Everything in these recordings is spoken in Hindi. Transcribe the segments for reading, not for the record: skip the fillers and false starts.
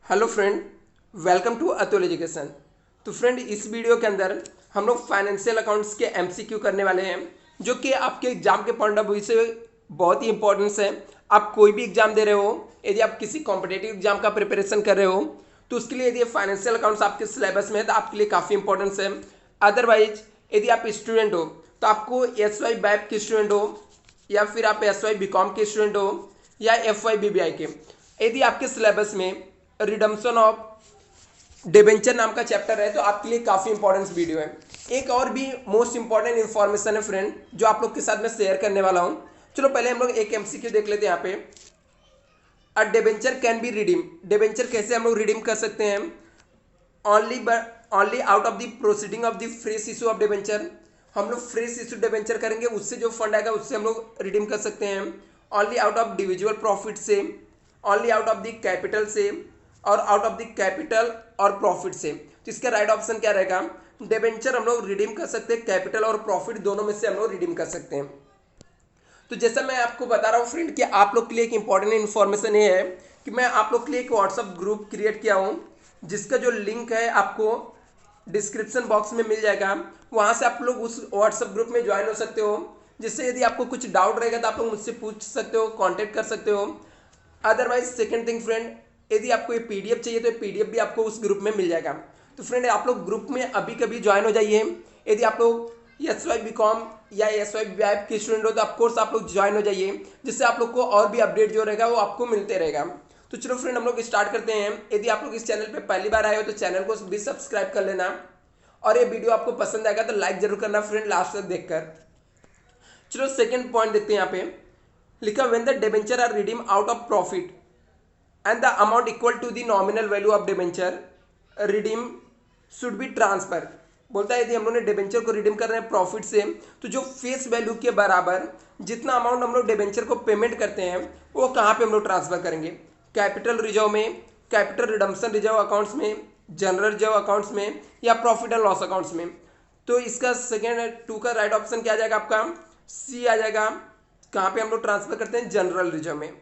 Hello friend, welcome to Atul education. तो फ्रेंड, इस वीडियो के अंदर हम लोग फाइनेंशियल अकाउंट्स के एमसीक्यू करने वाले हैं, जो कि आपके एग्जाम के पॉइंट ऑफ व्यू से बहुत ही इंपॉर्टेंस है। आप कोई भी एग्जाम दे रहे हो, यदि आप किसी कॉम्पिटेटिव एग्जाम का प्रिपरेशन कर रहे हो, तो उसके लिए यदि फाइनेंशियल अकाउंट्स आपके सिलेबस में है तो आपके लिए काफ़ी इंपॉर्टेंस है। अदरवाइज यदि आप स्टूडेंट हो तो आपको एस वाई बैप के स्टूडेंट हो या फिर आप एस वाई बी कॉम के स्टूडेंट हो या F Y B B I के, यदि आपके सिलेबस में रिडम्पशन ऑफ डिबेंचर नाम का चैप्टर है तो आपके लिए काफी इंपॉर्टेंट वीडियो है। एक और भी मोस्ट इंपॉर्टेंट इंफॉर्मेशन है फ्रेंड, जो आप लोग के साथ में शेयर करने वाला हूं। चलो पहले हम लोग एक एमसीक्यू देख लेते हैं। यहाँ पे अ debenture can be redeem, debenture कैसे हम लोग रिडीम कर सकते हैं? Only out of the proceeding of the fresh issue of debenture. हम लोग फ्रेश इशू डिबेंचर करेंगे, उससे जो फंड आएगा उससे हम लोग रिडीम कर सकते हैं। Only out of divisible profit से, only out of the capital से और आउट ऑफ द कैपिटल और प्रॉफिट से। तो इसका राइट ऑप्शन क्या रहेगा? डिबेंचर हम लोग रिडीम कर सकते हैं, कैपिटल और प्रॉफिट दोनों में से हम लोग रिडीम कर सकते हैं। तो जैसा मैं आपको बता रहा हूँ फ्रेंड कि आप लोग के लिए एक इंपॉर्टेंट इन्फॉर्मेशन ये है कि मैं आप लोग के लिए एक व्हाट्सअप ग्रुप क्रिएट किया हूँ, जिसका जो लिंक है आपको डिस्क्रिप्शन बॉक्स में मिल जाएगा। वहाँ से आप लोग उस व्हाट्सअप ग्रुप में ज्वाइन हो सकते हो, जिससे यदि आपको कुछ डाउट रहेगा तो आप लोग मुझसे पूछ सकते हो, कॉन्टेक्ट कर सकते हो। अदरवाइज सेकेंड थिंग फ्रेंड, यदि आपको ये पीडीएफ चाहिए तो ये पीडीएफ भी आपको उस ग्रुप में मिल जाएगा। तो फ्रेंड, आप लोग ग्रुप में अभी कभी ज्वाइन हो जाइए। यदि आप लोग एस वाई बी कॉम या एस वाई बी के स्टूडेंट हो तो ऑफकोर्स आप लोग ज्वाइन हो जाइए, जिससे आप लोग को और भी अपडेट जो रहेगा वो आपको मिलते रहेगा। तो चलो फ्रेंड, हम लोग स्टार्ट करते हैं। यदि आप लोग इस चैनल पे पहली बार आए हो तो चैनल को भी सब्सक्राइब कर लेना, और ये वीडियो आपको पसंद आएगा तो लाइक जरूर करना फ्रेंड, लास्ट तक देखकर। चलो सेकंड पॉइंट देखते हैं। यहाँ पे लिखा, when the debenture are redeem out of profit and the amount equal to the nominal value of debenture redeem should be transfer। बोलता है यदि हम लोग ने डिबेंचर को रिडीम कर रहे हैं प्रॉफिट से, तो जो फेस वैल्यू के बराबर जितना अमाउंट हम लोग डिबेंचर को पेमेंट करते हैं वो कहाँ पे हम लोग ट्रांसफर करेंगे? कैपिटल रिजर्व में, कैपिटल रिडम्पशन रिजर्व अकाउंट्स में, जनरल रिजर्व अकाउंट्स में या प्रॉफिट एंड लॉस अकाउंट्स में। तो इसका सेकेंड टू का राइट ऑप्शन क्या आ जाएगा? आपका सी आ जाएगा। कहाँ पे हम लोग ट्रांसफर करते हैं? जनरल रिजर्व में।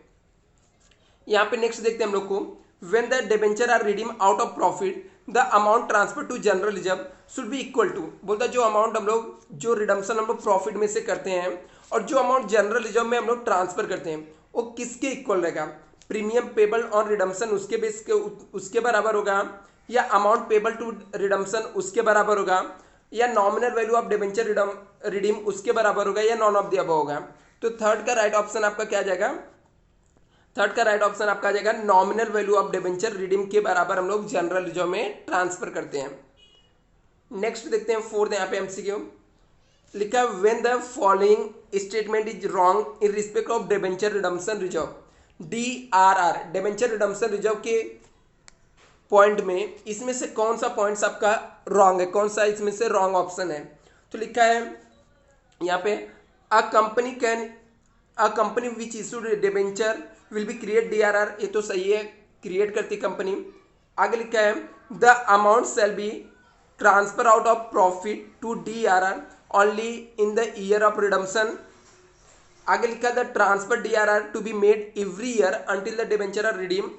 यहाँ पे नेक्स्ट देखते हैं हम लोग को, when the debenture are redeem out of profit the amount transfer to general reserve should be equal to. बोलता है जो अमाउंट हम लोग, जो रिडम्पशन हम लोग प्रॉफिट में से करते हैं और जो अमाउंट जनरल रिजर्व में हम लोग ट्रांसफर करते हैं वो किसके इक्वल रहेगा? प्रीमियम पेबल ऑन रिडम्पशन उसके बेस के उसके बराबर होगा, या अमाउंट पेबल टू रिडम्पशन उसके बराबर होगा, या nominal value of debenture redeem उसके बराबर होगा, या नॉन ऑफ द अबव होगा। तो थर्ड का राइट ऑप्शन आपका क्या आ जाएगा? थर्ड का राइट ऑप्शन आपका आ जाएगा nominal value of debenture redeem के बराबर हम लोग जनरल रिजर्व में ट्रांसफर करते हैं। नेक्स्ट देखते हैं फोर्थ, यहाँ पे एमसीक्यू लिखा, when the following statement is wrong in respect of debenture redemption reserve DRR, debenture redemption reserve के पॉइंट में इसमें से कौन सा पॉइंट आपका रॉन्ग है, कौन सा इसमें से रॉन्ग ऑप्शन है? तो लिखा है यहाँ पे, a company which issued debenture will be create DRR। ये तो सही है, क्रिएट करती कंपनी। आगे लिखा है, the amount shall be transfer out of profit to DRR only in the year of redemption. आगे लिखा, the transfer DRR to be made every year until the debenture are redeem.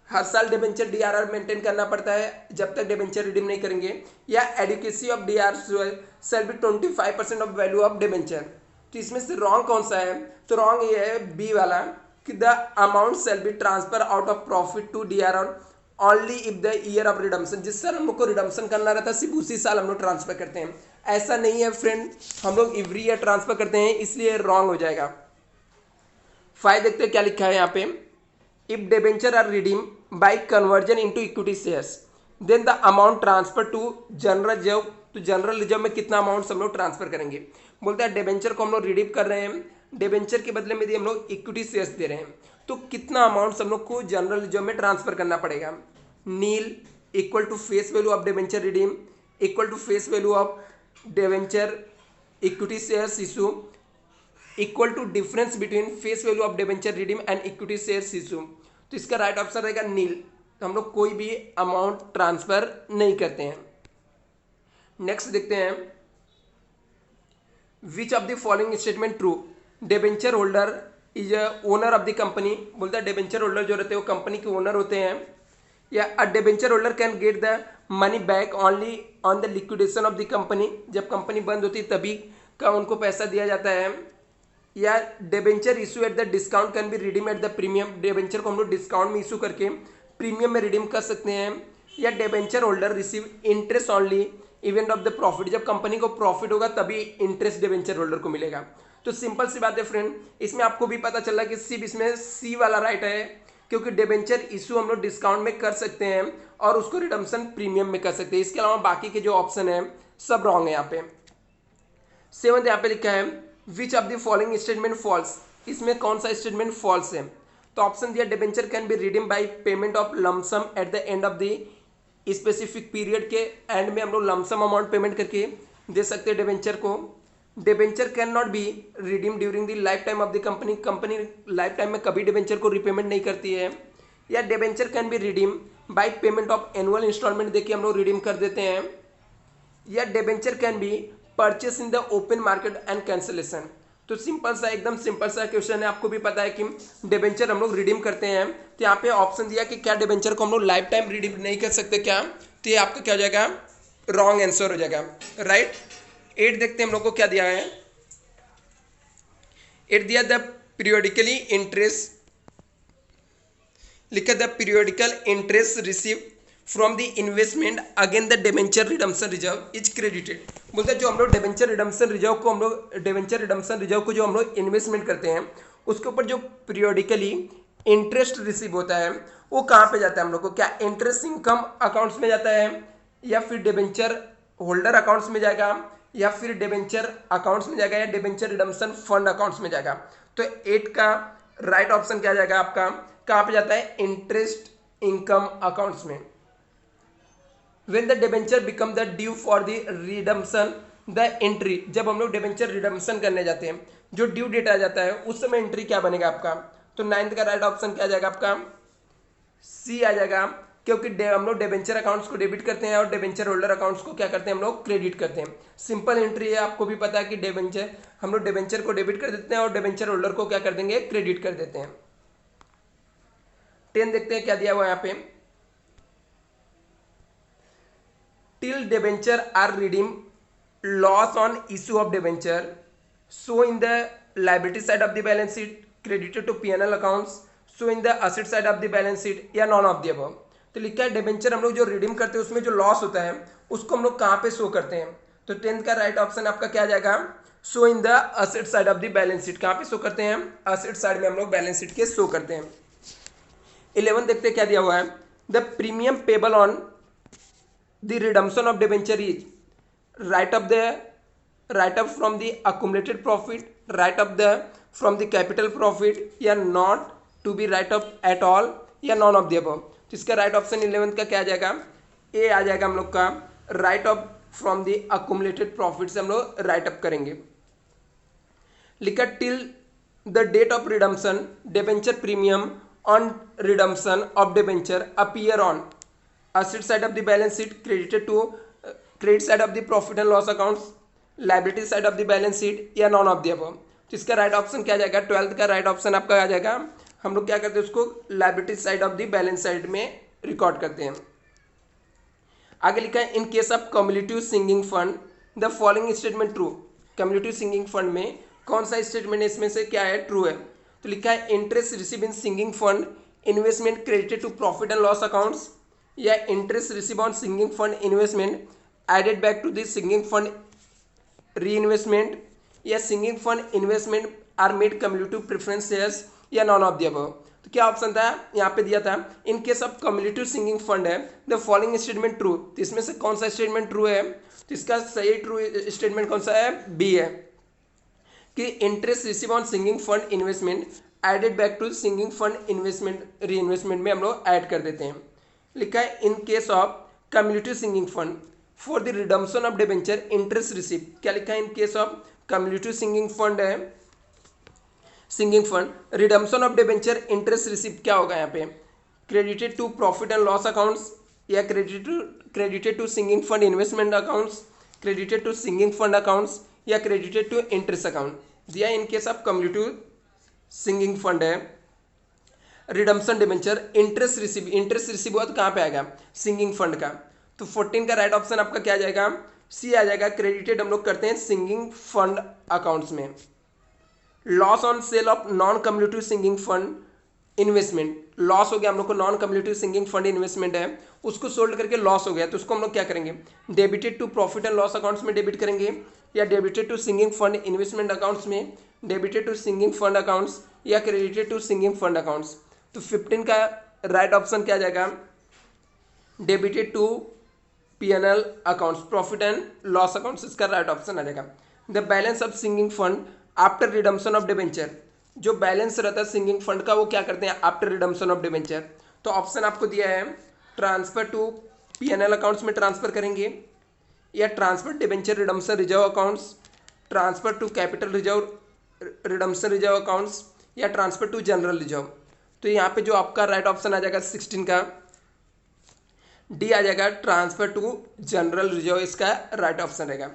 हर साल डिबेंचर DRR मेंटेन करना पड़ता है जब तक डिबेंचर रिडीम नहीं करेंगे। या adequacy of DRR shall be 25% of value of debenture. तो इसमें से रॉन्ग कौन सा है? तो रॉन्ग ये है बी वाला, कि the amount shall be transfer out of profit to DRR only if the year of redemption. जिस साल हम लोग को रिडम्पशन करना रहता है सिर्फ उसी साल हम लोग ट्रांसफर करते हैं। ऐसा नहीं है फ्रेंड, हम लोग एवरी ईयर ट्रांसफर करते हैं, इसलिए रॉन्ग हो जाएगा। 5 देखते हैं क्या लिखा है यहाँ पे, if debenture are redeem by conversion into equity shares then the amount transfer to general reserve. तो जनरल रिजर्व में कितना अमाउंट हम लोग ट्रांसफर करेंगे? बोलता है डिबेंचर को हम लोग रिडीम कर रहे हैं, डिबेंचर के बदले में यदि हम लोग इक्विटी शेयर्स दे रहे हैं तो कितना अमाउंट हम लोग को जनरल रिजर्व में ट्रांसफर करना पड़ेगा? Nil equal to face value of debenture redeem equal to face value of debenture equity shares issue equal to difference between face value of debenture redeem and equity shares issue. तो इसका राइट ऑप्शन रहेगा नील। तो हम लोग कोई भी अमाउंट ट्रांसफर नहीं करते हैं। नेक्स्ट देखते हैं, विच of the following statement true? Debenture holder is owner of the company. बोलता है डिबेंचर होल्डर जो रहते हैं वो कंपनी के ओनर होते हैं। या अ debenture holder can get the money back only on the liquidation of the company, जब कंपनी बंद होती है तभी का उनको पैसा दिया जाता है। या debenture issue at the discount can be redeem at the premium, debenture को हम लोग डिस्काउंट में इशू करके प्रीमियम में रिडीम कर सकते हैं। या debenture holder receive interest only event of the profit, जब कंपनी को प्रॉफिट होगा तभी इंटरेस्ट डिबेंचर होल्डर को मिलेगा। तो सिंपल सी बात है फ्रेंड, इसमें आपको भी पता चला कि सिर्फ इसमें सी वाला राइट है, क्योंकि डिबेंचर इशू हम लोग डिस्काउंट में कर सकते हैं और उसको रिडम्पशन प्रीमियम में कर सकते हैं। इसके अलावा बाकी के जो ऑप्शन है सब रॉन्ग है यहाँ पे। 7 यहाँ पे लिखा है which of the following statement false, इसमें कौन सा स्टेटमेंट फॉल्स है। तो ऑप्शन दिया debenture can be redeem by payment of lump sum at the end of the specific period, के एंड में हम लोग लमसम अमाउंट पेमेंट करके दे सकते हैं डिबेंचर को। Debenture can not be redeem during the life time of the company, company life time में कभी डिबेंचर को रिपेमेंट नहीं करती है। या debenture can be redeem by payment of annual instalment, देखिए हम लोग रिडीम कर देते हैं। या debenture can be purchase in the open market and cancellation. तो सिंपल सा, एकदम सिंपल सा क्वेश्चन है, आपको भी पता है कि डिबेंचर हम लोग रिडीम करते हैं। तो यहाँ पे ऑप्शन दिया कि क्या डिबेंचर को हम लोग लाइफ टाइम रिडीम नहीं कर सकते क्या, तो ये आपका क्या हो जाएगा, रॉन्ग आंसर हो जाएगा, राइट। 8 देखते हैं हम लोग को क्या दिया है। 8 दिया द पीरियोडिकली इंटरेस्ट, लिखा the periodical interest receive from the investment again the debenture redemption reserve is credited. बोलते हैं जो हम लोग डिबेंचर रिडम्पशन रिजर्व को हम लोग डिबेंचर रिडम्पशन रिजर्व को जो हम लोग इन्वेस्टमेंट करते हैं उसके ऊपर जो पीरियोडिकली इंटरेस्ट रिसीव होता है वो कहाँ पे जाता है हम लोग को, क्या इंटरेस्ट इनकम अकाउंट्स में जाता है, या फिर डिबेंचर होल्डर अकाउंट्स में जाएगा, या फिर डिबेंचर अकाउंट्स में जाएगा, या डिबेंचर रिडम्पशन फंड अकाउंट्स में जाएगा। तो 8 का राइट ऑप्शन क्या जाएगा आपका, कहाँ पे जाता है, इंटरेस्ट इनकम अकाउंट्स में। When the debenture become the due for the redemption the entry, जब हम लोग डिबेंचर रिडम्पशन करने जाते हैं जो ड्यू डेट आ जाता है उस समय एंट्री क्या बनेगा आपका, तो 9th का राइट ऑप्शन क्या आ जाएगा आपका, सी आ जाएगा, क्योंकि हम लोग डिबेंचर अकाउंट्स को डेबिट करते हैं और डिबेंचर होल्डर अकाउंट्स को क्या करते हैं हम लोग क्रेडिट करते हैं। सिंपल एंट्री है, आपको भी पता है कि डिबेंचर हम लोग डिबेंचर को डेबिट कर देते हैं और डिबेंचर होल्डर को क्या कर देंगे, क्रेडिट कर देते हैं। 10 देखते हैं क्या दिया हुआ है यहाँ पे, till debenture are redeemed loss on issue of debenture show in the liability side of the balance sheet credited to P&L accounts show in the asset side of the balance sheet या none of the above। तो लिखा है डिबेंचर हम लोग जो रिडीम करते हैं उसमें जो लॉस होता है उसको हम लोग कहाँ पे शो करते हैं, तो 10th का राइट ऑप्शन आपका क्या जाएगा, show in the asset side of the balance sheet, कहाँ पे शो करते हैं, असेट साइड में हम लोग बैलेंस शीट के शो करते हैं। 11 देखते हैं क्या दिया हुआ है, the premium payable on the redemption of debenture is write up from the accumulated profit, write up from the capital profit, या not to be write up at all, या none of the above। तो इसका राइट ऑप्शन 11th का क्या आ जाएगा, ए आ जाएगा हम लोग का, write up from the accumulated profit से हम लोग राइट अप करेंगे। लिखा till the date of redemption debenture premium on redemption of debenture appear on asset side of the balance sheet credited to credit side of the profit and loss accounts, liability side of the balance sheet, या none of the above। तो इसका राइट ऑप्शन क्या जाएगा, 12th का राइट ऑप्शन आपका आ जाएगा, हम लोग क्या करते हैं उसको liability side of the balance side में रिकॉर्ड करते हैं। आगे लिखा है in case of cumulative sinking fund the following statement true, cumulative sinking fund में कौन सा स्टेटमेंट इसमें से क्या है, ट्रू है। तो लिखा है interest receive in sinking fund investment credited to profit and loss accounts, या interest receive on sinking fund investment added back to the sinking fund reinvestment, या sinking fund investment are made cumulative preference shares, या नॉन ऑफ द अबव। तो क्या ऑप्शन था यहाँ पे दिया था, in case of cumulative sinking fund है द फॉलोइंग स्टेटमेंट ट्रू, तो इसमें से कौन सा स्टेटमेंट ट्रू है, तो इसका सही ट्रू स्टेटमेंट कौन सा है, बी है, कि interest receive on sinking fund investment added back to sinking fund reinvestment इन्वेस्टमेंट में हम लोग ऐड कर देते हैं। लिखा है in case of cumulative sinking fund for the redemption of debenture interest receive, क्या लिखा है, in case of cumulative sinking fund है, sinking fund redemption of debenture interest receive क्या होगा यहाँ पे, credited to profit and loss accounts, या credited to sinking fund investment accounts, credited to sinking fund accounts, या क्रेडिटेड टू इंटरेस्ट अकाउंट दिया। In case of cumulative sinking fund है रिडम्पशन डिबेंचर, इंटरेस्ट रिसीव हुआ तो कहाँ पे आएगा, सिंगिंग फंड का। तो 14 का राइट ऑप्शन आपका क्या आ जाएगा, सी आ जाएगा, क्रेडिटेड हम लोग करते हैं सिंगिंग फंड अकाउंट्स में। Loss on sale of non cumulative sinking fund investment, loss हो गया हम लोग को, non cumulative sinking fund investment है उसको सोल्ड करके लॉस हो गया, तो उसको हम लोग क्या करेंगे, debited to profit and loss accounts में डेबिट करेंगे, या debited to sinking fund investment accounts में, debited to sinking fund accounts, या credited to sinking fund accounts. तो 15 का राइट ऑप्शन क्या आ जाएगा, debited to P&L accounts, profit and loss accounts, इसका राइट ऑप्शन आ जाएगा। The balance of sinking fund after redemption of debenture, जो बैलेंस रहता है सिंगिंग फंड का वो क्या करते हैं आफ्टर रिडम्पशन ऑफ डिबेंचर। तो ऑप्शन आपको दिया है, ट्रांसफर टू P&L अकाउंट्स में ट्रांसफर करेंगे, या transfer debenture redemption reserve accounts, transfer to capital reserve redemption reserve accounts, या ट्रांसफर टू जनरल रिजर्व। तो यहाँ पे जो आपका राइट ऑप्शन आ जाएगा 16 का डी आ जाएगा, ट्रांसफर टू जनरल रिजर्व, इसका राइट ऑप्शन रहेगा।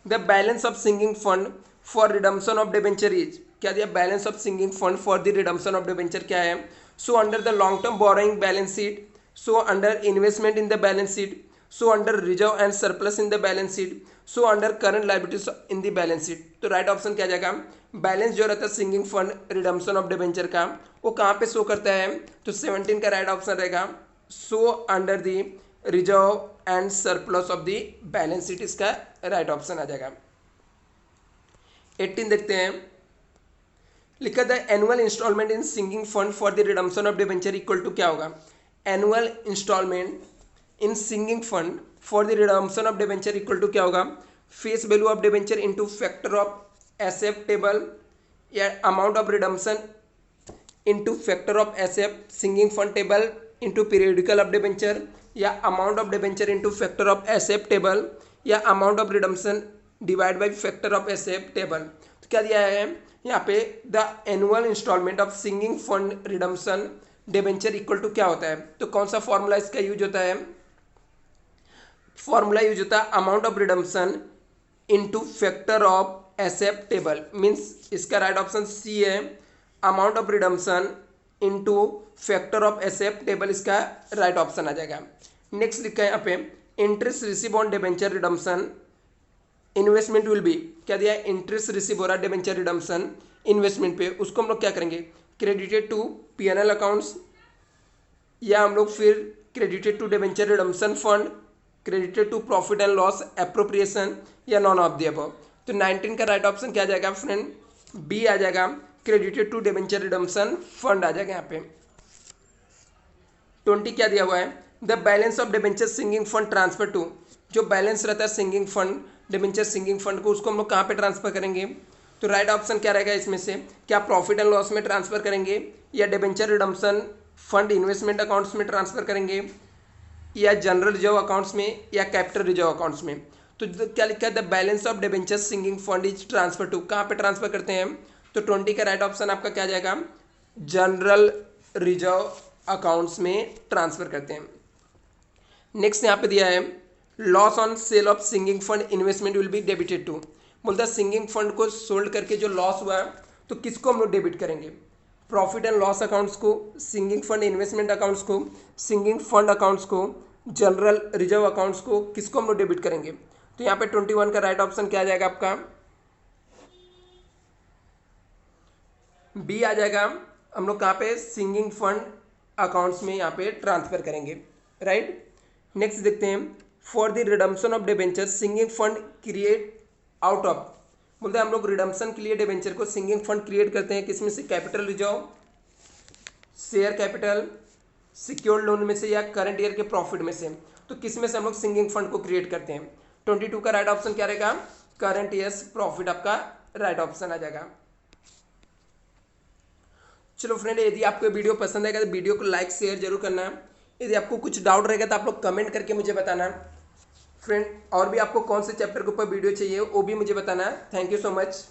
The balance of sinking fund for redemption of debenture is, क्या दिया, balance of sinking fund for the redemption of debenture क्या है, सो under the long term borrowing balance sheet, so under investment in the balance sheet, so under reserve and surplus in the balance sheet, so under current liabilities in the balance sheet. तो राइट ऑप्शन क्या जाएगा, बैलेंस जो रहता है sinking fund redemption of debenture का वो कहाँ पे शो करता है, तो 17 का राइट ऑप्शन रहेगा, so under the reserve and surplus of the balance sheet, इसका राइट ऑप्शन आ जाएगा। 18 देखते हैं, लिखा the annual installment in sinking fund for the redemption of debenture equal to क्या होगा, annual installment in sinking fund for the redemption of debenture equal to क्या होगा, face value of debenture into factor of SF table, या amount of redemption into factor of SF singing fund table into periodical of debenture, या amount of debenture into factor of SF table, या amount of redemption divide by factor of SF table. तो क्या दिया है यहाँ पे, the annual installment of sinking fund redemption debenture equal to क्या होता है, तो कौन सा फॉर्मूला इसका यूज होता है, फॉर्मूला यूज होता है amount of redemption into factor of SF table, means इसका राइट ऑप्शन सी है, amount of redemption into factor of SF table, इसका राइट ऑप्शन आ जाएगा। नेक्स्ट लिखा है यहाँ पे, interest receive on debenture redemption investment will B, क्या दिया है, इंटरेस्ट रिसीव हो रहा है डिबेंचर रिडम्पशन इन्वेस्टमेंट पे, उसको हम लोग क्या करेंगे, क्रेडिटेड टू P&L अकाउंट्स, या हम लोग फिर credited to debenture redemption fund, credited to profit and loss appropriation, या नॉन ऑफ द अबव। तो 19 का राइट ऑप्शन क्या आ जाएगा फ्रेंड, बी आ जाएगा, credited to debenture redemption fund आ जाएगा यहाँ पे। 20 क्या दिया हुआ है, the balance of debenture sinking fund transfer to, जो बैलेंस रहता है sinking fund debenture sinking fund को उसको हम लोग कहाँ पे ट्रांसफर करेंगे, तो राइट ऑप्शन क्या रहेगा इसमें से, क्या प्रॉफिट एंड लॉस में ट्रांसफर करेंगे, या debenture redemption fund investment accounts में ट्रांसफर करेंगे, या जनरल रिजर्व अकाउंट्स में, या कैपिटल रिजर्व अकाउंट्स में। तो क्या लिखा है, the balance of debenture sinking fund is transfer to, कहाँ पे ट्रांसफर करते हैं, तो 20 का राइट ऑप्शन आपका क्या जाएगा, जनरल रिजर्व अकाउंट्स में ट्रांसफर करते हैं। नेक्स्ट यहाँ पे दिया है, loss on sale of sinking fund investment will be debited to, बोलता है सिंगिंग फंड को सोल्ड करके जो लॉस हुआ तो किसको हम लोग डेबिट करेंगे, प्रॉफिट एंड लॉस अकाउंट्स को, सिंगिंग फंड इन्वेस्टमेंट अकाउंट्स को, सिंगिंग फंड अकाउंट्स को, जनरल रिजर्व अकाउंट्स को, किसको हम लोग डेबिट करेंगे। तो यहाँ पे 21 का राइट ऑप्शन क्या आ जाएगा आपका, बी आ जाएगा, हम लोग कहाँ पे सिंगिंग फंड अकाउंट्स में यहाँ पे ट्रांसफर करेंगे, राइट। नेक्स्ट देखते हैं, for the redemption of debenture sinking fund create out of, बोलते हैं हम लोग रिडम्पशन के लिए डिबेंचर को सिंगिंग फंड क्रिएट करते हैं किसमें से, capital reserve, share capital, secured loan में से, या करंट ईयर के प्रॉफिट में से। तो किस में से हम लोग सिंगिंग फंड को क्रिएट करते हैं। 22 का राइट ऑप्शन क्या रहेगा, करंट ईयर्स प्रॉफिट आपका राइट ऑप्शन आ जाएगा। चलो फ्रेंड, यदि आपको वीडियो पसंद आएगा तो वीडियो को लाइक शेयर जरूर करना। यदि आपको कुछ डाउट रहेगा तो आप लोग कमेंट करके मुझे बताना फ्रेंड, और भी आपको कौन से चैप्टर के ऊपर वीडियो चाहिए वो भी मुझे बताना। Thank you so much.